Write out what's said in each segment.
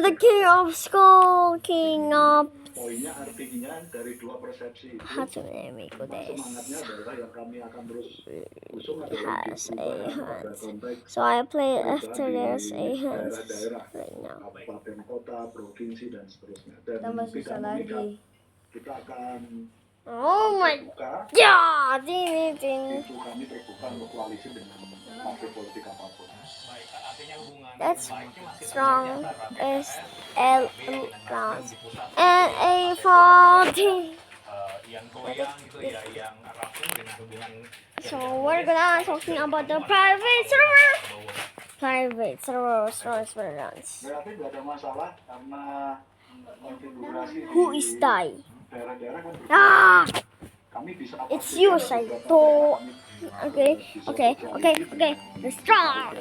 the king of school, king of. Poinnya artinya dari dua persepsi itu. Semangatnya adalah yang kami akan terus usung adalah perubahan pada konteks So I play after there's a hands daerah-daerah, right now. kabupaten, kota, provinsi dan seterusnya. Dan Tambah tidak susah mengikat. lagi. Kita akan Oh my terbuka. god, Itu kami terbuka untuk koalisi dengan partai politik apapun. That's strong. S L rounds and a 40. So we're gonna talking about the private server. Private server runs. Berarti nggak ada masalah karena konfigurasi Who is die? daerah-daerah kan kami bisa It's you, Saito. Okay. The strong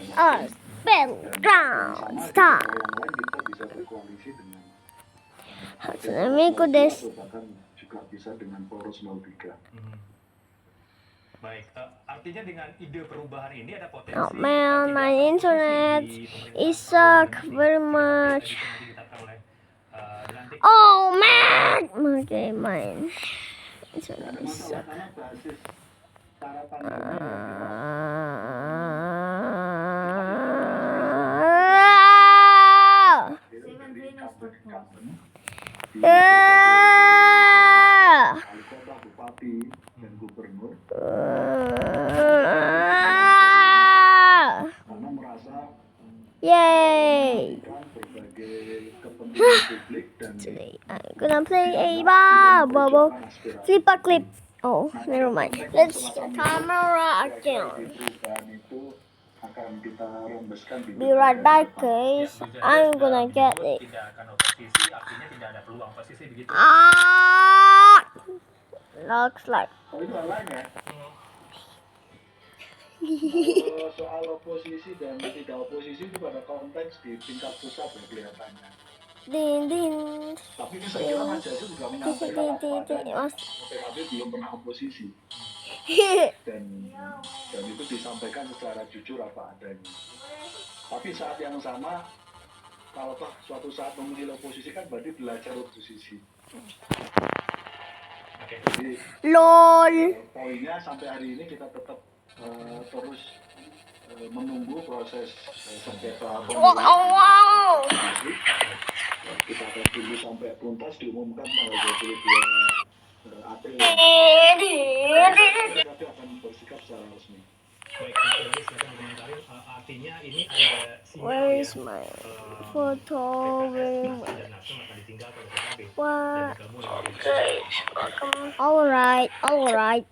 battleground star. Hatsunamiku desu. Juga bisa dengan poros 03. Baik, artinya dengan ide perubahan ini ada potensi. Oh man, my internet is suck very much. Oh man, okay, mine. Internet is suck. Bupati dan gubernur karena merasa yay! berbagai kepentingan publik dan Today I'm gonna play a bubble flipper clip. Oh, never mind. Let's camera again. Be right back, guys. I'm gonna get it. Looks like. Soal oposisi dan tidak oposisi itu pada konteks di tingkat pusat ya kelihatannya. Din. Tapi ini saya kira Mas Jasu juga menyampaikan PKB belum pernah oposisi. dan itu disampaikan secara jujur apa adanya. Tapi saat yang sama, kalau toh suatu saat memilih oposisi kan berarti belajar oposisi. Jadi, LOL. poinnya sampai hari ini kita tetap terus menunggu proses sengketa pemilu. Kita akan tunggu sampai tuntas diumumkan tanggal 22 April. Kita akan bersikap secara resmi. Artinya ini ada sinyal. Where is my photo? What? Alright.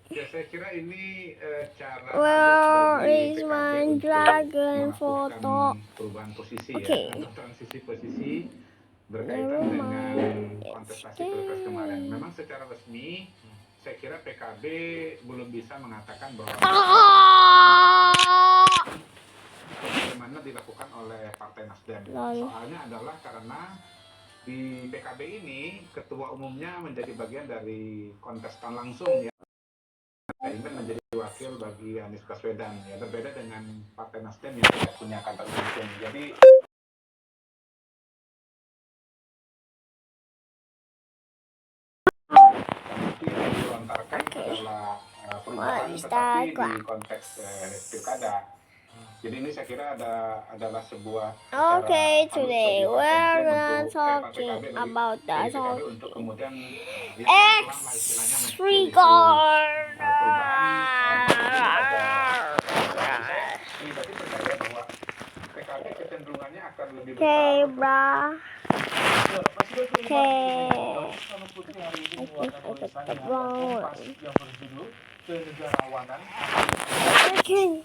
Ya, saya kira ini cara Where is my dragon photo? perubahan posisi Okay. ya, atau transisi posisi berkaitan dengan kontestasi pilpres kemarin. Memang secara resmi saya kira PKB belum bisa mengatakan bahwa bagaimana dilakukan oleh Partai Nasdem. Soalnya adalah karena di PKB ini ketua umumnya menjadi bagian dari kontestan langsung ya. Ingin menjadi wakil bagi Anies Baswedan ya, berbeda dengan Partai Nasdem yang tidak punya kantor langsung. Jadi yang dilontarkan adalah perubahan tetapi di konteks pilkada. Jadi ini saya kira adalah sebuah Okay, today we're gonna talking about the untuk kemudian X regard. Okay, brah. Okay. I think I got the wrong one. Okay.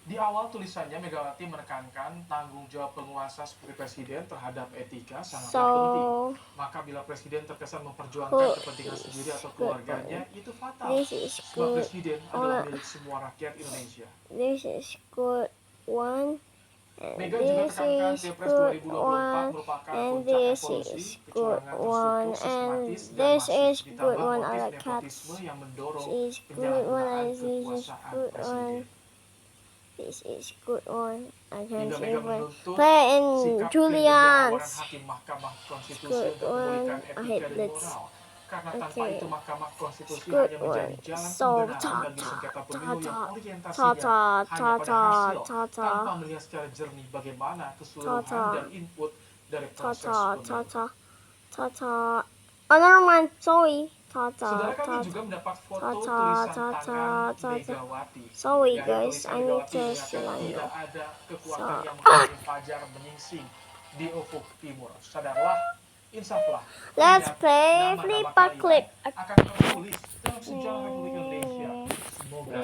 Di awal tulisannya, Megawati menekankan tanggung jawab penguasa seperti presiden terhadap etika sangatlah penting. Maka bila presiden terkesan memperjuangkan kepentingan sendiri atau keluarganya, itu fatal. Sebab presiden adalah milik semua rakyat Indonesia. This is good one. Mega juga tekankan Pilpres 2024 merupakan puncak evolusi, kecurangan terstruktur, sistematis dan masif, ditambah motif nepotisme yang mendorong penyalahgunaan kekuasaan presiden. This is good one. I can Hingga see Mega it. menuntut Play in sikap Julian's. kedegarawanan hakim Mahkamah Konstitusi Good untuk memulihkan one. I etika hate dan this. moral. Karena tanpa Okay. itu Mahkamah Konstitusi Good hanya menjadi one. jalan So pembenaran bagi sengketa pemilu yang ta orientasinya ta hanya pada hasil, ta tanpa melihat secara jernih bagaimana keseluruhan Ta-ta. dan input dari ta proses ta pemilu. ta. Oh, never mind. Sorry. Saudara Ta. kami juga mendapat foto Ta-ta, tulisan ta-ta, tangan ta-ta. Megawati. Sorry Dari guys, tulisan I need Megawati to menyatakan silang tidak you. ada kekuatan So- yang mengalami fajar menyingsing di ufuk timur. Sadarlah, insaflah. Let's Ingat, play nama-nama flipper kalian clip. akan tertulis dalam sejarah Republik Indonesia. Semoga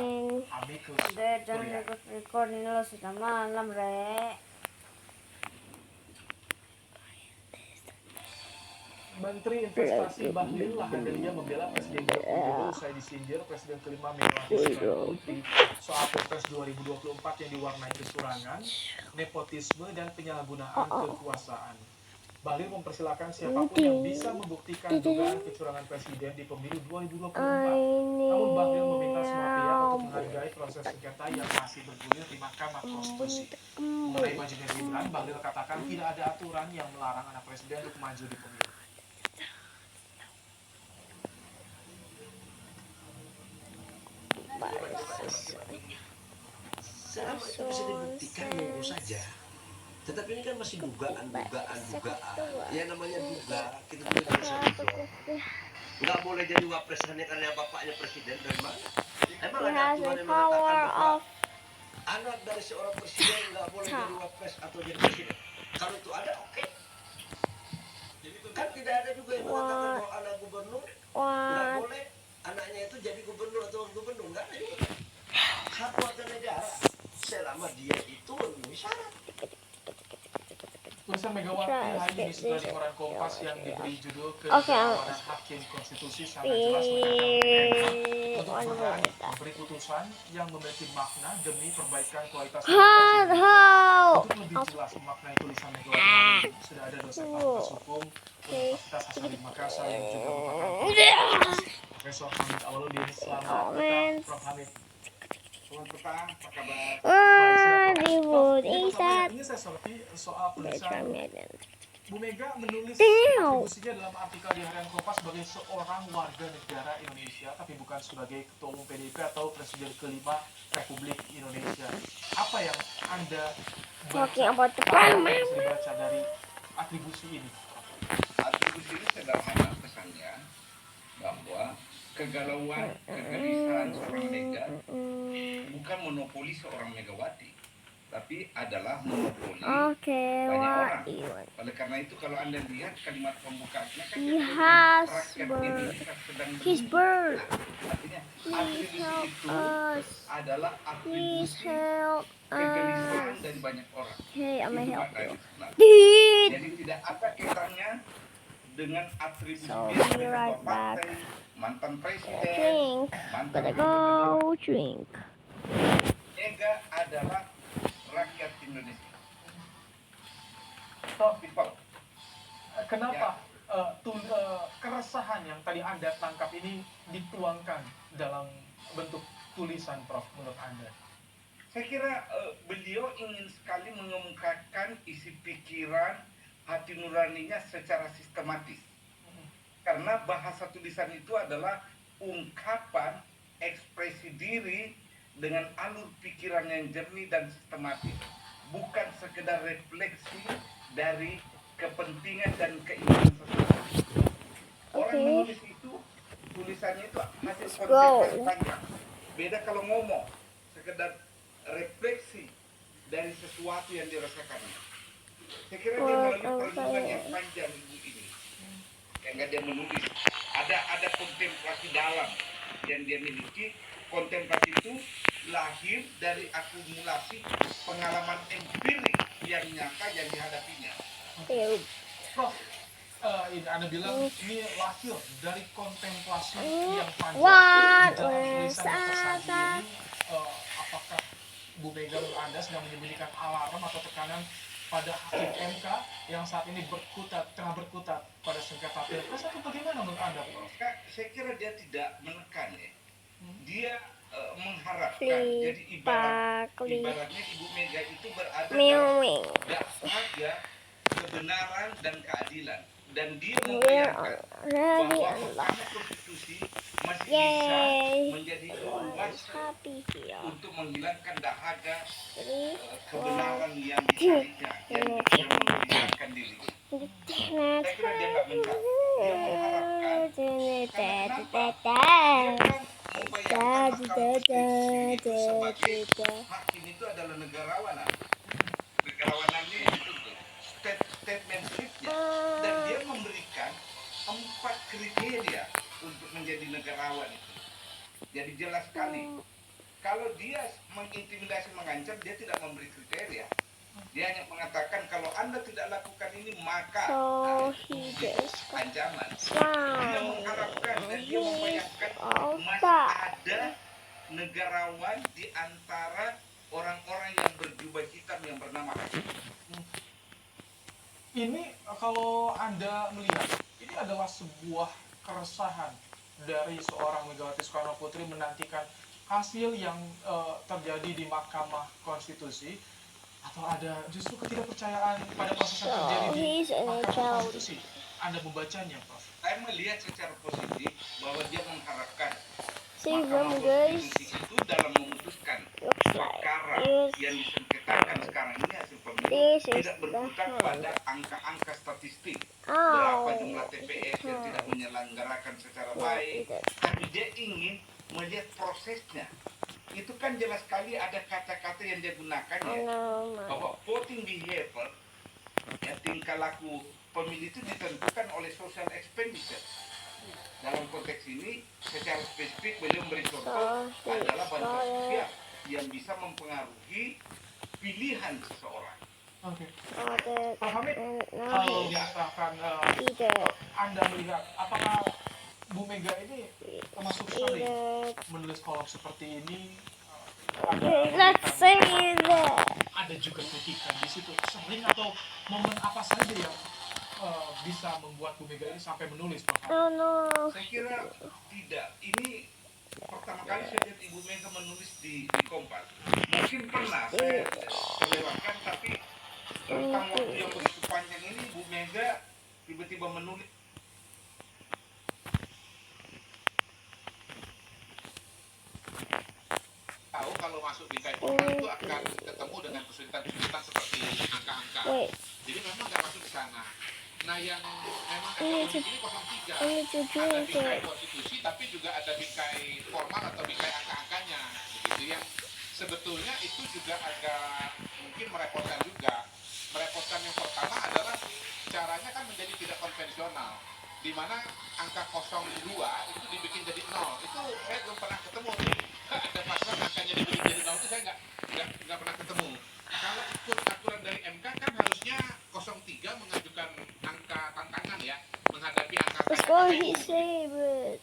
amicus Dek, jangan curiae. ikut record ini lo sudah malam, Rek. Menteri Investasi Bahlil Lahadalia membela Presiden Joko Widodo usai disindir Presiden kelima Megawati Soekarno Putri soal Pilpres 2024 yang diwarnai kecurangan, nepotisme, dan penyalahgunaan kekuasaan. Bahlil mempersilahkan siapapun yang bisa membuktikan dugaan kecurangan Presiden di pemilu 2024. Namun Bahlil meminta semua pihak untuk menghargai proses sengketa yang masih bergulir di Mahkamah Konstitusi. Mengenai majunya Gibran, Bahlil katakan tidak ada aturan yang melarang anak Presiden untuk maju di pemilu. Selama itu bisa dibuktikan monggo saja. Tetapi ini kan masih dugaan. Ya namanya duga, kita tidak bisa duga. Nggak boleh jadi wapres hanya karena bapaknya presiden dari mana? Emang He ada has aturan the yang power mengatakan bahwa of anak dari seorang presiden nggak boleh jadi wapres atau jadi presiden? Kalau itu ada, oke. Kan tidak ada juga yang mengatakan bahwa anak gubernur nggak what? boleh anaknya itu jadi gubernur atau wakil gubernur, nggak ada juga. Hak warga negara selama dia itu memenuhi syarat. Tulisan Megawati hari ini sudah di koran Kompas yang diberi judul Oke, Kedegarawanan Hakim Konstitusi sangat jelas menyatakan untuk memberi putusan yang memiliki makna demi perbaikan kualitas Hard demokrasi. how? Untuk lebih jelas memaknai tulisan Megawati hari ini, sudah ada dosen Fakultas Hukum Universitas Hasanuddin Makassar yang juga merupakan Profesor Hamid Awaludin. Selamat petang, Prof. Hamid. Selamat petang, apa kabar? Di wood Ini is that? ini saya soroti soal tulisan Bu Mega menulis Damn. kontribusinya dalam artikel di Harian Kompas sebagai seorang warga negara Indonesia, tapi bukan sebagai ketua umum PDIP atau presiden kelima Republik Indonesia. Apa yang Anda Talking about the apa yang plan. bisa dibaca dari atribusi ini? Atribusi ini sederhana pesannya bahwa kegalauan, kegelisahan seorang Mega bukan monopoli seorang Megawati, tapi adalah monopoli Okay, banyak what orang. do you want? Oleh karena itu kalau Anda lihat kalimat pembukaannya kan He dia has rakyat bird. Indonesia sedang His menunggu. bird. Artinya He atribusi help itu us. adalah Please atribusi help kegelisahan us. dari banyak orang. Hey, I'm gonna Itu help maknanya you. sebenarnya. Dude. Jadi tidak ada kaitannya dengan atribusi So, dia be sebagai right ketua partai, mantan presiden, Drink. mantan Gotta gubernur. go drink. Mega adalah rakyat Indonesia. Toh, People. kenapa keresahan yang tadi Anda tangkap ini dituangkan dalam bentuk tulisan, Prof, menurut Anda? Saya kira beliau ingin sekali mengemukakan isi pikiran hati nuraninya secara sistematis. Karena bahasa tulisan itu adalah ungkapan ekspresi diri dengan alur pikiran yang jernih dan sistematis. Bukan sekedar refleksi dari kepentingan dan keinginan seseorang. Orang Oke. menulis itu, tulisannya itu hasil Let's kontemplasi go. panjang. Beda kalau ngomong, sekedar refleksi dari sesuatu yang dirasakan. Saya kira dia What melalui I'm perjuangan saying. yang panjang ibu ini. Yang dia menulis, ada kontemplasi dalam yang dia miliki. Kontemplasi itu lahir dari akumulasi pengalaman empirik yang nyata yang dihadapinya. Dude. Prof, ini Anda bilang ini lahir dari kontemplasi yang panjang. What Di dalam was tulisan Dr. Sandi that? ini, apakah Bu Mega menurut Anda sedang menyembunyikan alarm atau tekanan pada hakim MK yang saat ini tengah berkutat pada sengketa pilpres, atau bagaimana menurut Anda, Prof? Saya kira dia tidak menekan ya. Dia mengharapkan, jadi ibaratnya Ibu Mega itu berada Meow. dalam harga kebenaran dan keadilan, dan dia We're membayangkan already bahwa unlocked. Mahkamah Konstitusi masih Yay. bisa menjadi I'm kuasa happy here. untuk menghilangkan dahaga 3, kebenaran yang dicarinya, yang memberikan diri. Saya kira dia nggak minta, dia mengharapkan. Karena kenapa? Dia kan membayangkan Mahkamah Konstitusi itu sebagai hakim itu adalah negarawan. Negarawanannya itu statementshipnya, dan dia memberikan 4 kriteria untuk menjadi negarawan itu. Jadi jelas sekali. Kalau dia mengintimidasi, mengancam, dia tidak memberi kriteria. Dia hanya mengatakan kalau Anda tidak lakukan ini maka he just ancaman. Dia smile. mengharapkan dan dia membayangkan all masih that. ada negarawan di antara orang-orang yang berjubah hitam yang bernama hakim. Ini kalau Anda melihat, ini adalah sebuah keresahan dari seorang Megawati Soekarno Putri menantikan hasil yang terjadi di Mahkamah Konstitusi, atau ada justru ketidakpercayaan pada proses yang terjadi di he's an Mahkamah child. Konstitusi. Anda membacanya, Prof. Saya melihat secara positif bahwa dia mengharapkan See Mahkamah them guys. Konstitusi itu dalam memutuskan Looks like perkara this. yang disengketakan sekarang ini hasil pemilu This is tidak berkutat the pada angka-angka statistik berapa Oh. jumlah TPS yang tidak menyelenggarakan secara baik, tapi dia ingin melihat prosesnya. Itu kan jelas sekali ada kata-kata yang dia gunakan ya, bahwa voting behavior, ya, tingkah laku pemilih itu ditentukan oleh social expenditure. Dalam konteks ini secara spesifik beliau memberi contoh adalah bantuan sosial yang bisa mempengaruhi pilihan seseorang. Oke. Got Prof. Hamid, and kalau now misalkan eat it. Anda melihat apakah Bu Mega ini termasuk sering menulis kolom seperti ini? Okay, let's say that. Ada juga kritikan di situ, sering atau momen apa saja yang bisa membuat Bu Mega ini sampai menulis, Prof. Oh no. Saya kira tidak. Ini pertama kali saya lihat Ibu Mega menulis di Kompas. Mungkin pernah saya lewatkan, tapi tentang waktu yang begitu panjang ini Ibu Mega tiba-tiba menulis. Tahu kalau masuk di formal itu akan ketemu dengan kesulitan-kesulitan seperti angka-angka. Wait. Jadi memang nggak masuk ke sana. Nah, yang memang I need to, ini 03. I need to Ada drink bingkai it. konstitusi, tapi juga ada bingkai formal atau bingkai angka-angkanya, begitu yang sebetulnya itu juga agak mungkin merepotkan juga. Merepotkan yang pertama adalah caranya kan menjadi tidak konvensional, di mana angka 02 itu dibikin jadi 0. Itu saya belum pernah ketemu nih. Ada paslon angkanya dibikin jadi 0 itu saya nggak pernah ketemu. Kalau ikut aturan dari MK kan harusnya 03 mengajukan angka tantangan ya, menghadapi angka Let's go, he saved it.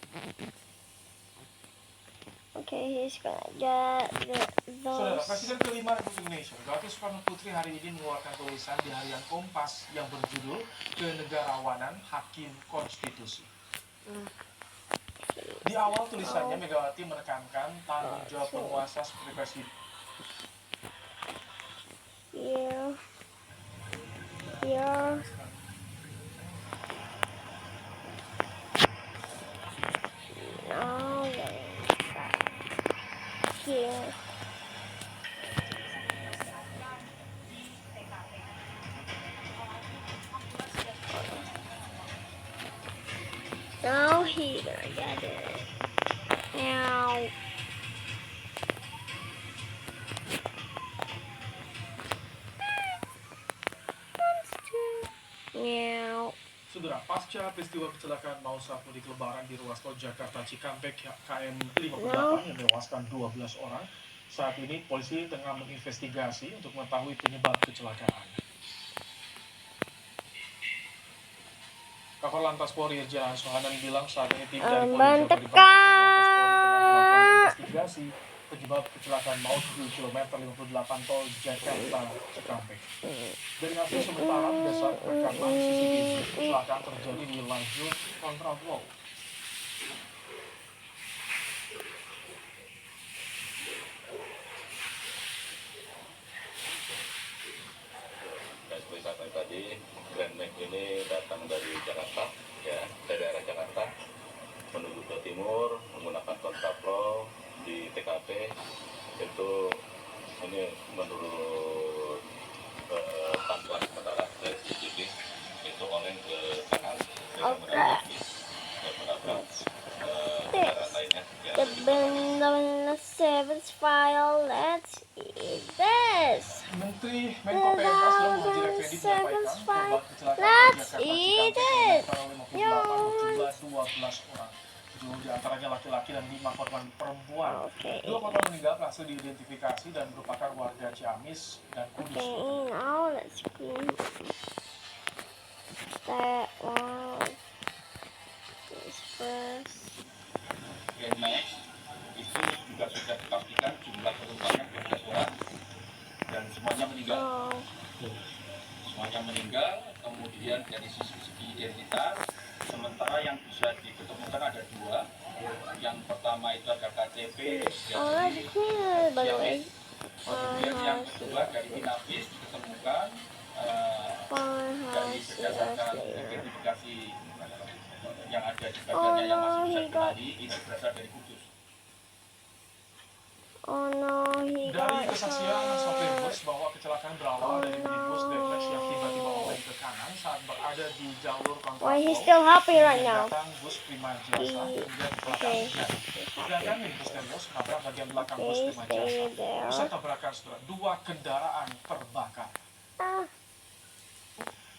Okay, he's gonna get Saudara, those. Presiden kelima Republik Indonesia, Megawati Soekarno Putri hari ini mengeluarkan tulisan di harian Kompas yang berjudul Kenegarawanan Hakim Konstitusi. Di awal tulisannya, Megawati menekankan tanggung jawab penguasa seperti presiden. Yeah. Yeah. Now here. Now he gonna get it. Now. Meow. Saudara, pasca peristiwa kecelakaan maut saat mudik lebaran di ruas tol Jakarta Cikampek KM 58 yang menewaskan 12 orang, saat ini polisi tengah menginvestigasi untuk mengetahui penyebab kecelakaan. Kakor Lantas Polri Irjen Sohanan bilang saat ini tim dari Polda Jawa Barat melakukan investigasi penyebab kecelakaan maut di kilometer 58 tol Jakarta Cikampek. Dari hasil sementara berdasar rekaman CCTV, kecelakaan terjadi di lajur kontraflow. ini datang dari Jakarta, ya, dari arah Jakarta menuju ke timur menggunakan kontraflow di TKP. Itu ini menurut pantauan sementara dari CCTV itu oleng ke kanan dan menabrak kendaraan lainnya. Ya, The Benda Sevens file. Let's eat this. Menteri Menko PMK Muhajir Effendi Sevens menyampaikan file. korban kecelakaan Let's Jakarta eat Cikampek it. kilometer 58 berjumlah 12 orang. 7 diantaranya laki-laki dan 5 korban perempuan. Okay. 2 korban meninggal berhasil diidentifikasi dan merupakan warga Ciamis dan Kudus. Okay, now let's clean that one. This first. GrandMax itu juga sudah dipastikan jumlah penumpangnya 12 orang dan semuanya meninggal. Oh, Semuanya meninggal. Kemudian dari segi identitas, sementara yang bisa diketemukan ada 2. Yang pertama itu ada KTP oh, let's clean it, by the way. Kemudian yang kedua dari Inafis ditemukan dari berdasarkan identifikasi yang ada di badannya yang masih bisa dikenali, ini berasal dari Kudus. Oh no, he Dari got kesaksian sopir hurt. bus bahwa kecelakaan berawal dari minibus Deflex yang tiba-tiba oleng ke kanan saat berada di jalur Why he's kontraflow. still happy right now? Datang bus Prima Jasa hingga kecelakaan Okay. terjadi. Sedangkan minibus Terios menabrak bagian belakang bus Okay, Prima stay Jasa. there. Usai tabrakan, saudara, 2 kendaraan terbakar. Ah,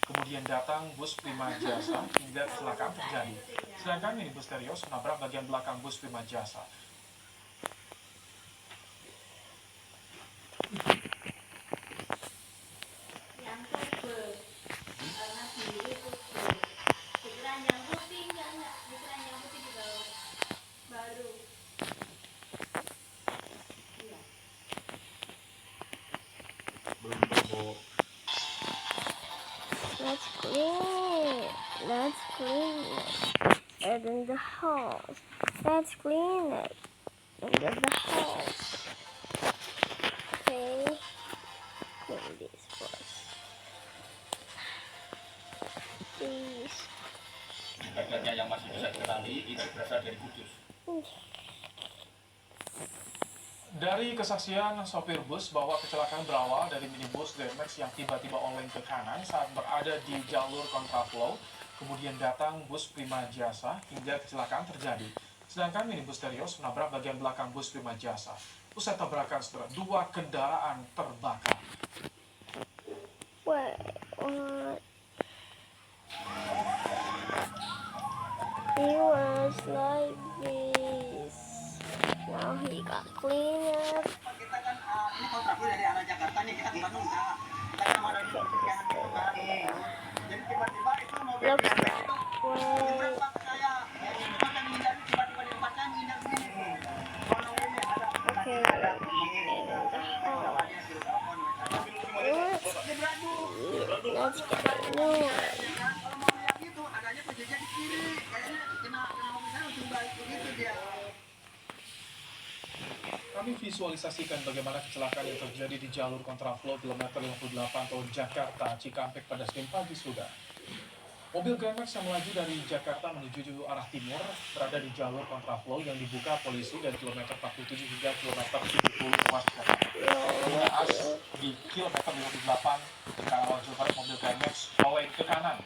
Kemudian datang bus Prima Jasa hingga kecelakaan terjadi. Sedangkan minibus Terios menabrak bagian belakang bus Prima Jasa. let's clean it. Let's clean it. And in the house. Let's clean it. And in the house. Okay. Clean this first. Please. Badannya yang masih bisa dikenali, ini berasal dari Kudus. Dari kesaksian sopir bus bahwa kecelakaan berawal dari minibus Deflex yang tiba-tiba oleng ke kanan saat berada di jalur kontraflow, kemudian datang bus Prima Jasa hingga kecelakaan terjadi. Sedangkan minibus Terios menabrak bagian belakang bus Prima Jasa. Usai tabrakan, saudara, 2 kendaraan terbakar. Wait, what? He was like this. Now he got cleaner. Kita kan ini kontraflow dari arah Jakarta nih, kita ke Bandung kita mau dari jangan dibukani. Jadi tiba-tiba itu mobil Looks itu like wait. berapa ke saya, cuma yang menghindari tiba-tiba di depannya menghindar begini. Kalau ini ada Okay. Let's get a new one. kalau mau lihat itu adanya penjajah di kiri, kayaknya kena mobil saya langsung balik begitu dia. Kami visualisasikan bagaimana kecelakaan yang terjadi di jalur kontraflow kilometer 58 tol Jakarta Cikampek pada Senin pagi, saudara. Mobil GrandMax yang melaju dari Jakarta menuju arah timur berada di jalur kontraflow yang dibuka polisi dari kilometer 47 hingga kilometer 70 ruas Jakarta. Naas di kilometer 58 ke arah Jawa Barat, mobil GrandMax oleng ke kanan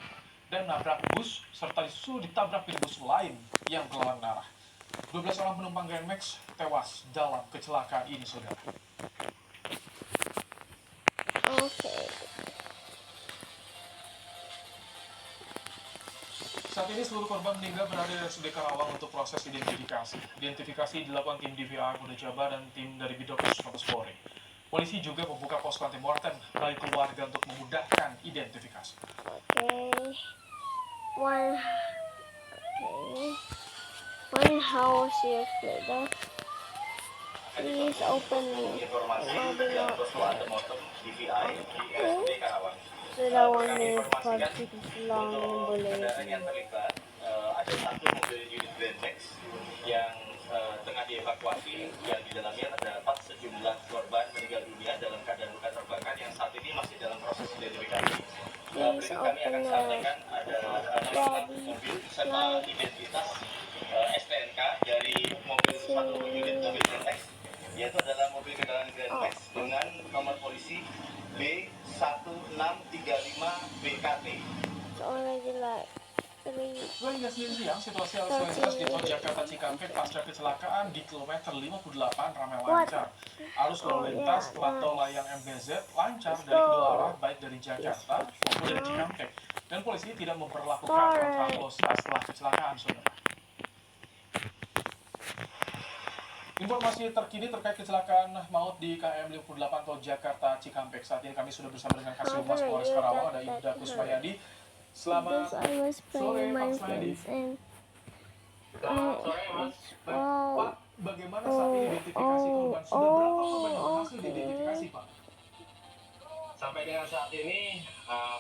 dan nabrak bus serta disusul ditabrak minibus lain yang berlawanan arah. 12 orang penumpang GrandMax tewas dalam kecelakaan ini, saudara. Okay. Saat ini seluruh korban meninggal berada di RSUD Karawang untuk proses identifikasi. Identifikasi dilakukan tim DVR Polda Jabar dan tim dari Bidokes Mabes Polri. Polisi juga membuka posko antemortem bagi keluarga untuk memudahkan identifikasi. Okay. One. Okay. One house here, Frida. Please open it. Maybe not. Okay. Frida, 1 minute 40 lang boleh. Kendaraan yang terlibat ada satu mobil unit Grand Max yang tengah dievakuasi, yang di dalamnya terdapat sejumlah korban meninggal dunia dalam keadaan luka terbakar yang saat ini masih dalam proses identifikasi. Berikut kami akan sampaikan ada nama mobil serta identitas STNK dari mobil satu unit mobil Grand Max, yaitu adalah mobil kendaraan Grand Max dengan nomor polisi B1635 BKT. Hingga Senin siang, situasi arus lalu lintas di Tol Jakarta Cikampek pasca kecelakaan di kilometer 58 ramai lancar. Arus lalu lintas lewat tol layang MBZ lancar dari kedua arah, baik dari Jakarta maupun dari Cikampek. Dan polisi tidak memperlakukan kontraflow setelah kecelakaan, saudara. Informasi terkini terkait kecelakaan maut di KM 58 Tol Jakarta Cikampek. Saat ini kami sudah bersama dengan Kasih Humas Polres Karawang, ada Ibda Kusmayadi. Selamat sore, Pak Kusmayadi. Selamat sore, Mas. Pak, bagaimana saat ini identifikasi korban? Sudah berapa korban yang berhasil diidentifikasi, Pak? Sampai dengan saat ini,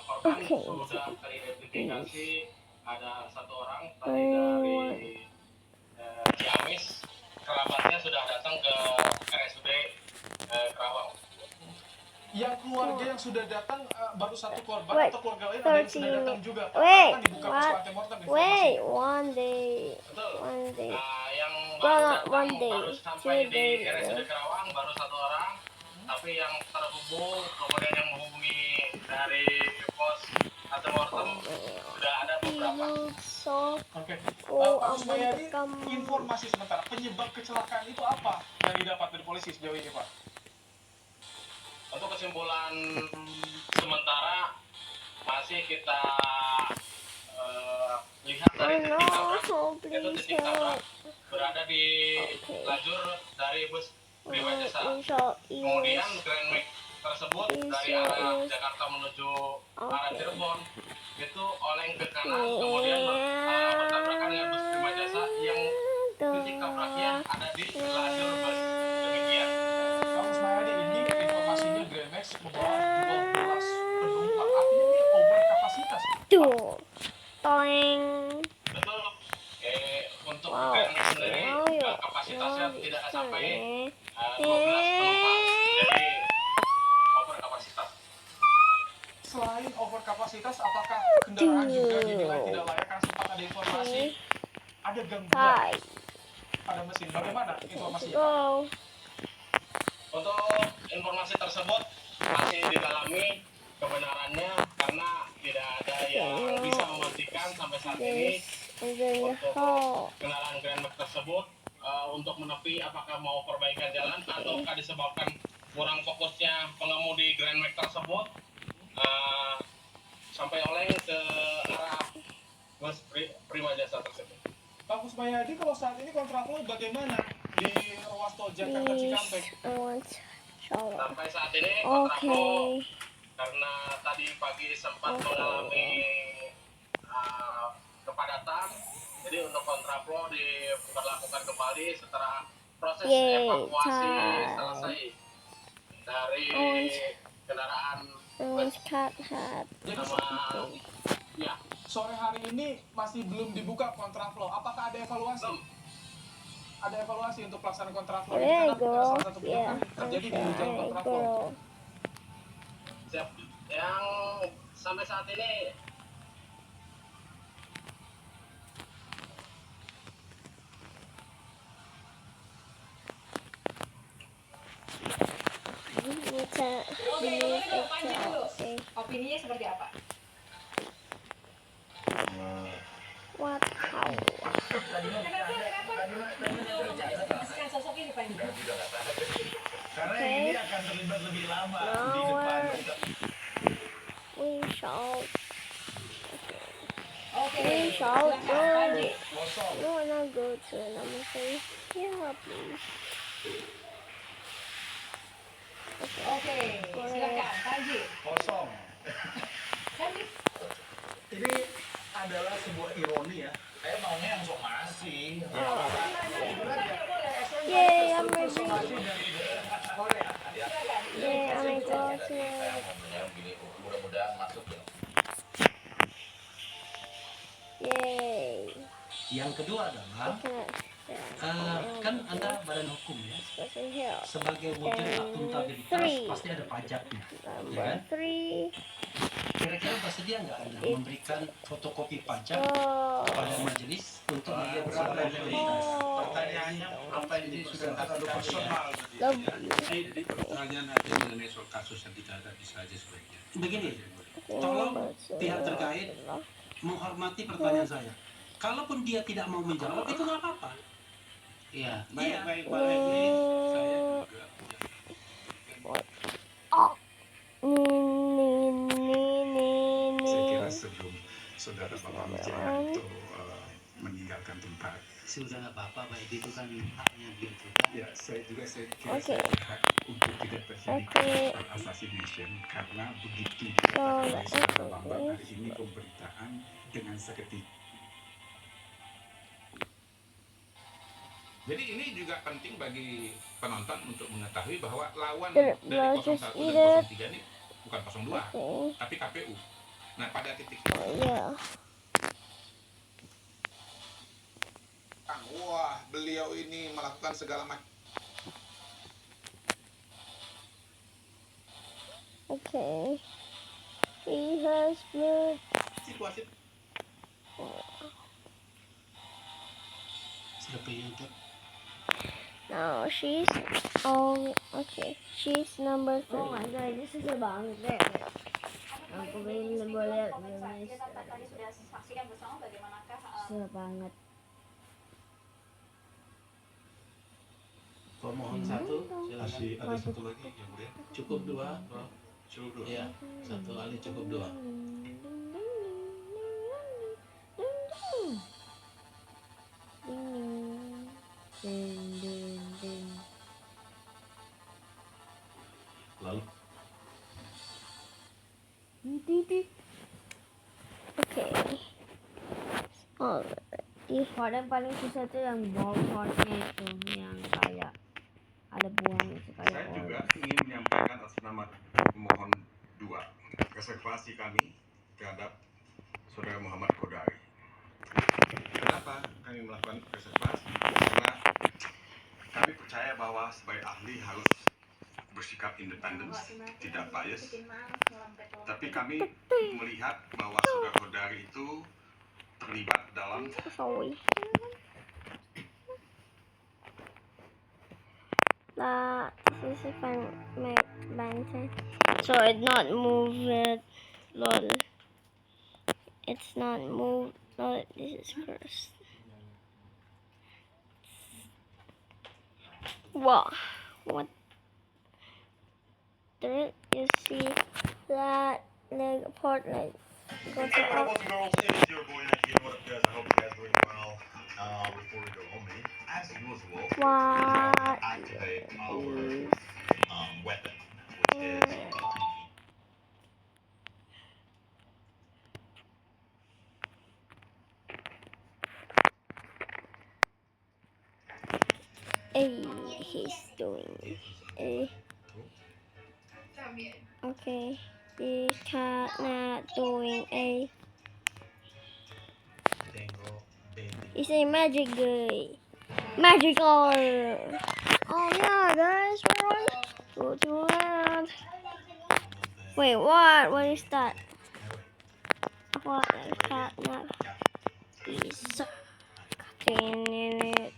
korban sudah teridentifikasi. Ada satu orang tadi dari Ciamis. Kerabatnya sudah datang ke RSUD Karawang. Yang keluarga yang sudah datang baru satu korban atau keluarga lain ada yang sudah datang juga? Akan dibuka pos antemortem informasi. One day. Yang One day. baru sampai di RSUD Karawang baru satu orang, tapi yang terhubung kemudian yang menghubungi dari pos antemortem sudah ada beberapa. Oke, Pak Kusmayadi, informasi sementara penyebab kecelakaan itu apa yang didapat dari polisi sejauh ini, Pak? Untuk kesimpulan sementara masih kita lihat dari titik tabrak, itu titik tabrak berada di lajur dari bus Prima Jasa. Kemudian Grand Max tersebut dari arah Jakarta menuju arah Cirebon itu oleng ke kanan, kemudian bertabrakan dengan bus Prima Jasa yang titik tabraknya ada di lajur bus. Demikian. Pak Kusmayadi, ini informasinya Grand Max membawa 12 penumpang, artinya ini over kapasitas. Tuh, toeng. Betul. Untuk Grand Max sendiri kapasitasnya tidak sampai 12 penumpang, jadi over kapasitas. Selain over kapasitas, apakah kendaraan juga dinilai tidak layak? Karena sempat ada informasi ada gangguan pada mesin. Bagaimana informasinya? Untuk informasi tersebut masih didalami kebenarannya karena tidak ada yang bisa memastikan sampai saat ini untuk kendaraan Grand Max tersebut untuk menepi apakah mau perbaikan jalan ataukah disebabkan kurang fokusnya pengemudi Grand Max tersebut sampai oleng ke arah bus Prima Jasa tersebut. Pak Kusmayadi, kalau saat ini kontraflow bagaimana di ruas tol Jakarta Cikampek? Sampai saat ini kontraflow karena tadi pagi sempat mengalami kepadatan, jadi untuk kontraflow diberlakukan kembali setelah proses evakuasi selesai dari kendaraan bus. Jadi ya, sore hari ini masih belum dibuka kontraflow. Apakah ada evaluasi? Ada evaluasi untuk pelaksanaan kontraflow ini karena salah satu penyebab terjadi di jalur kontraflow. Siap. Yang sampai saat ini opininya seperti apa? Kenapa sosok ini Pak? Karena ini akan terlibat lebih lama di depan. We shall go. You wanna go to another place? Yeah, please. Oke, silakan Panji. Kosong. Panji. Ini adalah sebuah ironi ya. Saya maunya yang somasi. Yay, I'm ready. Somasi dari Korea. Yay, I'm exhausted. Mudah-mudahan masuk ya. Yay. Yang kedua adalah kan Anda badan hukum ya. Sebagai wujud akuntabilitas pasti ada pajaknya, ya kan? Kira-kira bersedia nggak Anda memberikan fotokopi pajak kepada majelis untuk dilihat sebagai akuntabilitas? Pertanyaannya apa ini sudah terlalu personal? Jadi pertanyaan ada mengenai soal kasus yang tidak ada bisa aja sebaiknya. Begini, tolong pihak terkait menghormati pertanyaan saya. Kalaupun dia tidak mau menjawab itu nggak apa-apa. Iya, Baik, Pak Refli. Saya juga saya kira sebelum saudara Bapak Wijayanto meninggalkan tempat. sudah nggak apa-apa, Pak Edi itu kan haknya dia juga. Ya, saya kira saya berhak untuk tidak terjadi assassination karena begitu dikatakan saudara Bambang hari ini pemberitaan dengan seketika. Jadi ini juga penting bagi penonton untuk mengetahui bahwa lawan dari 01 dan 03 ini bukan 02, tapi KPU. Nah, pada titik itu, wah, beliau ini melakukan segala macam. Okay. He has moved. Situasi. Siapa yang ke? No, she's okay. She's number 3. Oh my god, ini susah banget deh. Aku belum boleh Indonesia. Tadi sudah saksikan bersama bagaimanakah Susah banget. Pemohon satu, silakan. Masih ada satu lagi yang mulia. Cukup dua, Bro. Cukup dua. Iya, satu kali cukup dua. Lalu Okay. Alrighty. Part yang paling susah tuh yang ball partnya itu, yang kayak ada buang itu kayak saya ball. juga ingin menyampaikan atas nama pemohon 2 reservasi kami terhadap Saudara Muhammad Kodari. Kenapa kami melakukan reservasi? Karena kami percaya bahwa sebagai ahli harus bersikap independen, tidak bias. Tapi kami melihat bahwa Saudara Kodari itu terlibat dalam Sorry. This is if I make bantay. So it not move it. Lol. It's not moved. Lol. This is cursed. Wow. What? There you see that leg part like go to up. Boys and girls, it is your boy Nicky. What up, guys? I hope you guys are doing well. Before we go home, as usual, What? activate our weapon, which is Hey, he's doing a. Okay, he's not doing a. It's a magic guy. Magical. Oh yeah, guys, what? Go to that. Wait, what? What is that? What is that? Not. He's cutting in it.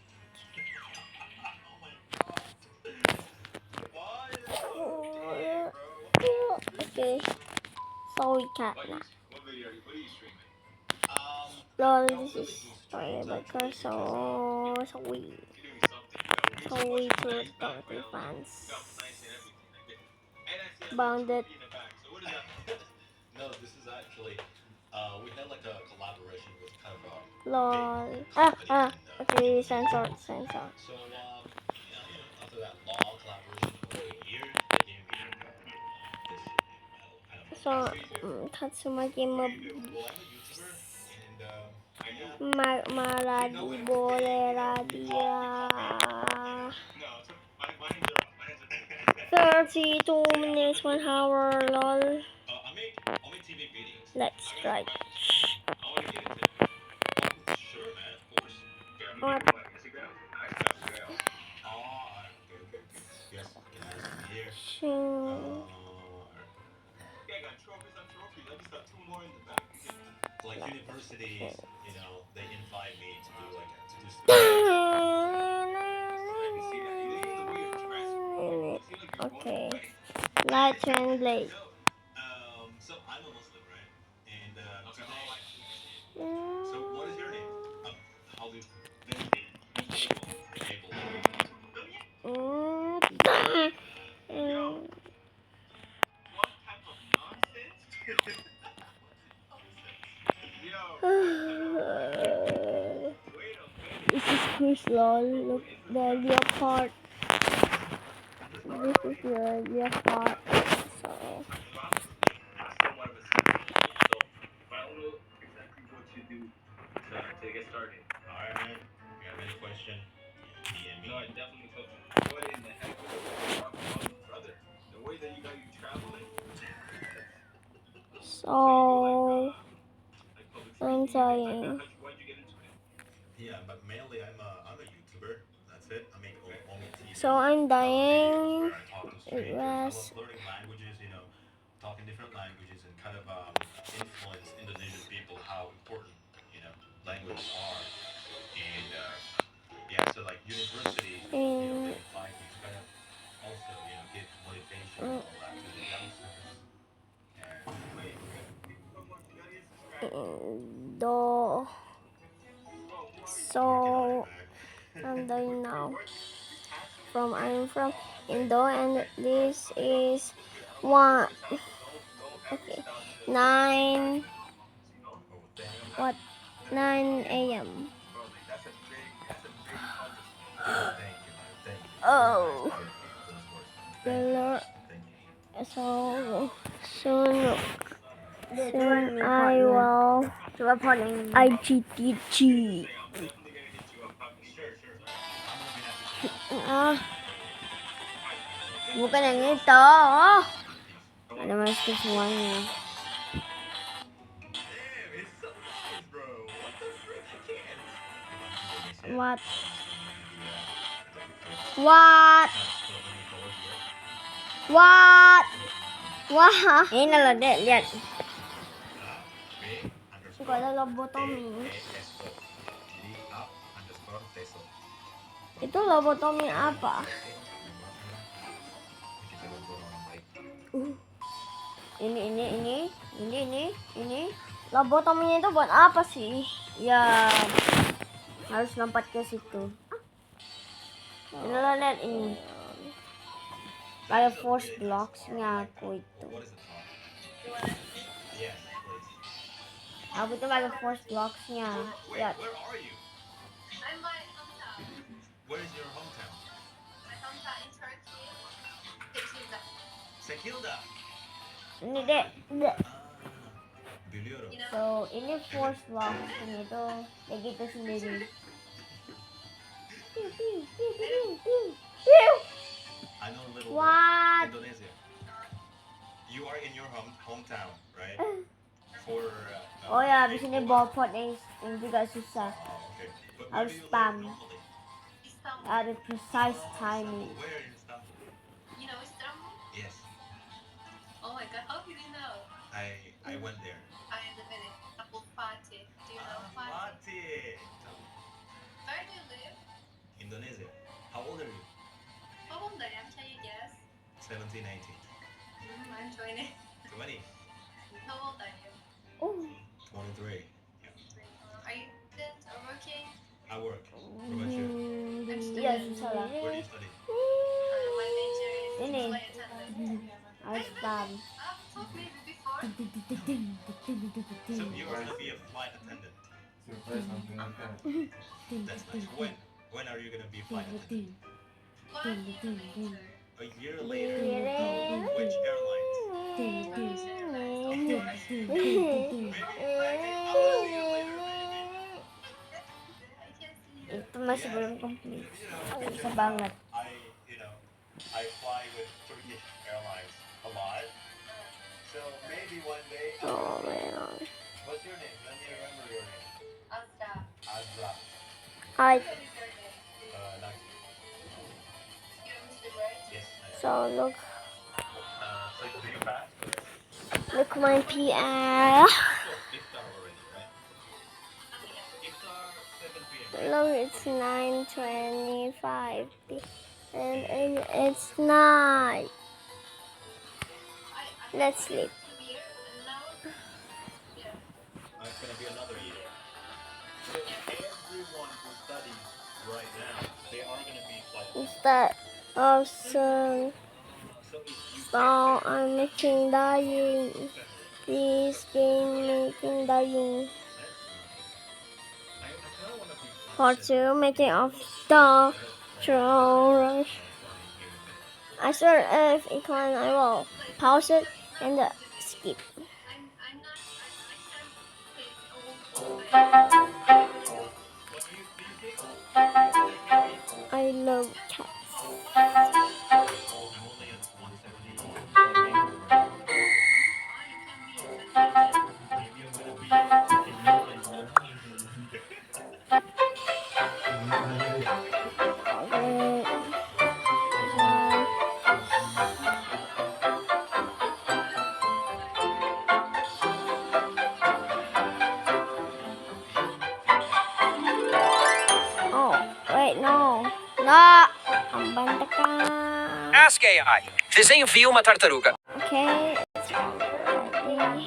Okay. Sorry, cat. Lol, this is sorry because so sorry. Sorry to Donkey fans. Bounded. No, this is actually we had like a collaboration with kind of Lol. Okay, censored. so after that law collaboration over a year, they gave me this So, Tatsumaki well, I'm a YouTuber and Maradi Boleradia. no, my hands 32 minutes, 1 hour, lol. I'll make TV videos. Let's try. I want to get into it. Sure, man, of course. What? Shing. Like universities, you know, they invite me to do like Okay. Let's translate. So I'm a Muslim, right? And so what is your name? How do you Abel? What type of nonsense? This is Chris Lol. Look, the leopard. This is the leopard. So. To get started. Alright, man. You have any question? DM me. No, I definitely told you. What in the heck was talking about, brother? The way that you got you traveling? So. I'm saying. Why'd you get into it? Yeah, but mainly I'm a YouTuber. That's it. I make only TV. So I'm dying. I talk to It strangers. I was. love learning languages, you know, talking different languages and kind of influence Indonesian people how important, you know, languages are. And yeah, so like universities, you know, they invite me to kind of also, you know, give motivation and all that to the youngsters. Do. So I'm dying now. I'm from Indo, and this is 1. Okay, 9. What? 9 a.m. Oh, the Lord. So soon I will IGTG. Bukan yang itu. Ada masuk semuanya. What? What? What? Wah. Ini loh, Dek, lihat. Kok ada lobotomi? Itu lobotomi apa? Ini. Lobotominya itu buat apa sih? Ya, harus lompat ke situ. Ini loh, lihat ini. Kayak force blocks-nya aku itu. Aku tuh kayak force blocks-nya. Lihat. Where are you? I'm my hometown. Where is your hometown? My hometown in Turkey. Tekirdağ. Tekirdağ. Ini, Dek. Biliyorum. So, ini force blocks-nya itu kayak gitu sendiri. I know a little What? Indonesia. You are in your hometown, right? For Oh ya, di sini ballpoint yang juga susah. okay. But Harus spam. Ada precise timing. Where in Istanbul? You know Istanbul? Yes. Oh my god, how did you know? I went there. I live in Istanbul, Fatih. Do you know Fatih? Fatih. Where do you live? Indonesia. How old are you? How old I am? Can you guess? 17, 18. I'm 20. 20. How old are you? 23. Are you student or working? I work. What about you? I'm Iya, student. susah lah. Where do you study? My major is Ini. flight attendant. Harus spam. I've told maybe before. So you are gonna be a flight attendant. That's nice. When are you gonna be a flight attendant? 1 year later. A year later. Which airlines? Itu masih belum komplit. Susah banget. I fly with Turkish Airlines a lot. So maybe one day. Oh man. What's your name? Let me remember your name. Azra. Azra. I Not, yes. so look So do you pass? look my PR. Iftar already, right? Iftar 7 p.m. Look, it's 9:25 and it's night. Let's sleep. It's gonna be another year. So everyone who studies right now, they are gonna be qualified. Instead of sun, So if you so I'm making dying. This game making dying. I kind of wanna be Part 2 making of the throne. I swear if it can I will pause it and skip. I love cats. Oh, wait, no. No! Ang banta ka. Ask AI. Desenhe um fio uma tartaruga. Okay, it's ready.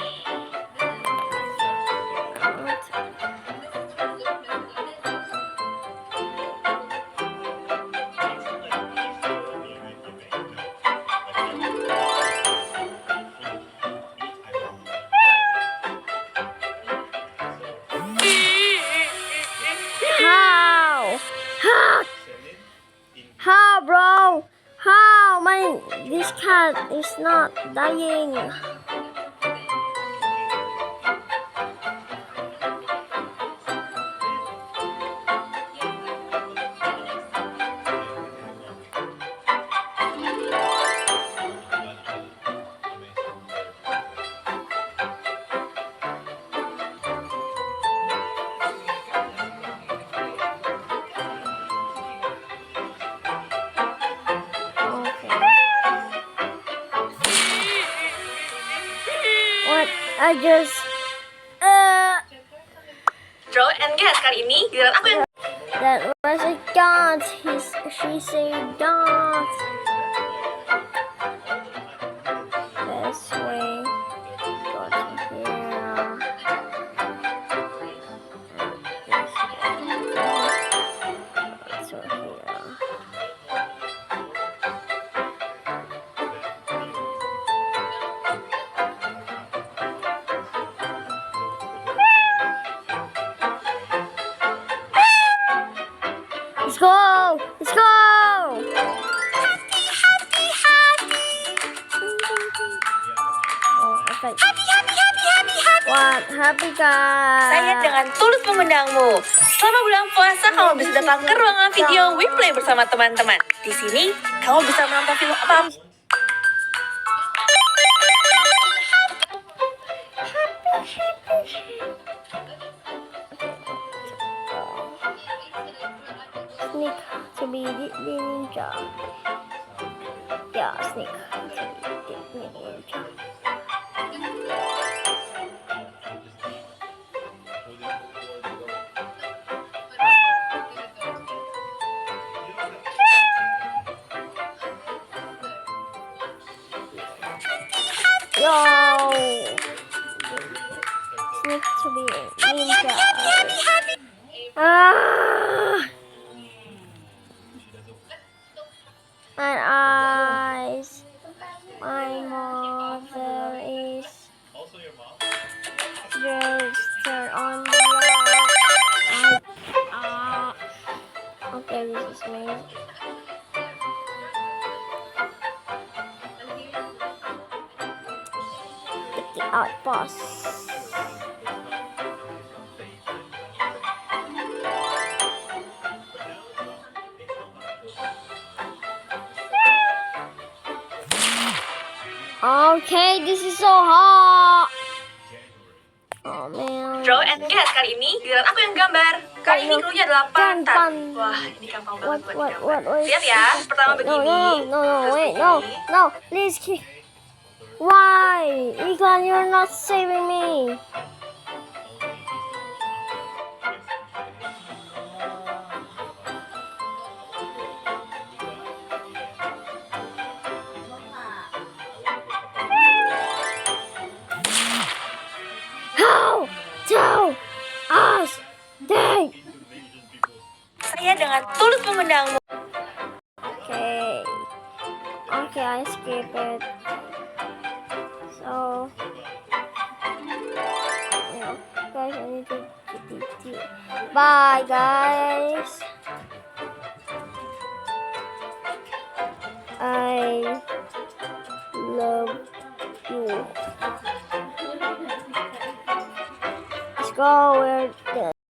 How? How? How, bro? How? This cat is not dying. What? I just Draw and guess kali ini giliran aku yang that was a dot. She said dot. This way. Go to here. And this way. Go to here. Let's go! Let's go! Happy, happy, happy. Oh, okay. happy, happy, happy, happy, happy. What? Happy guys. Saya dengan tulus mengundangmu. Selama bulan puasa, kamu bisa datang ke ruangan video WePlay bersama teman-teman. Di sini, kamu bisa menonton film apapun. Sneak to be the ninja. Yeah, sneak to be the ninja. Yo! Sneak to be ninja. Ah! My eyes. My mother is just turn on the light. Okay, this is me. Get the outpost. Okay, this is so hot. Oh man. Draw and guess. Kali ini giliran aku yang gambar. Kali ini clue-nya adalah pantat. Wah, ini gampang banget buat digambar. Lihat ya, pertama begini. Wait, no, please. Why? Iklan, you're not saving me. How to us they? Saya dengan tulus mengundangmu. Okay, I skip it. So, yeah, guys, I need to bye, guys. I love you. Let's go. We're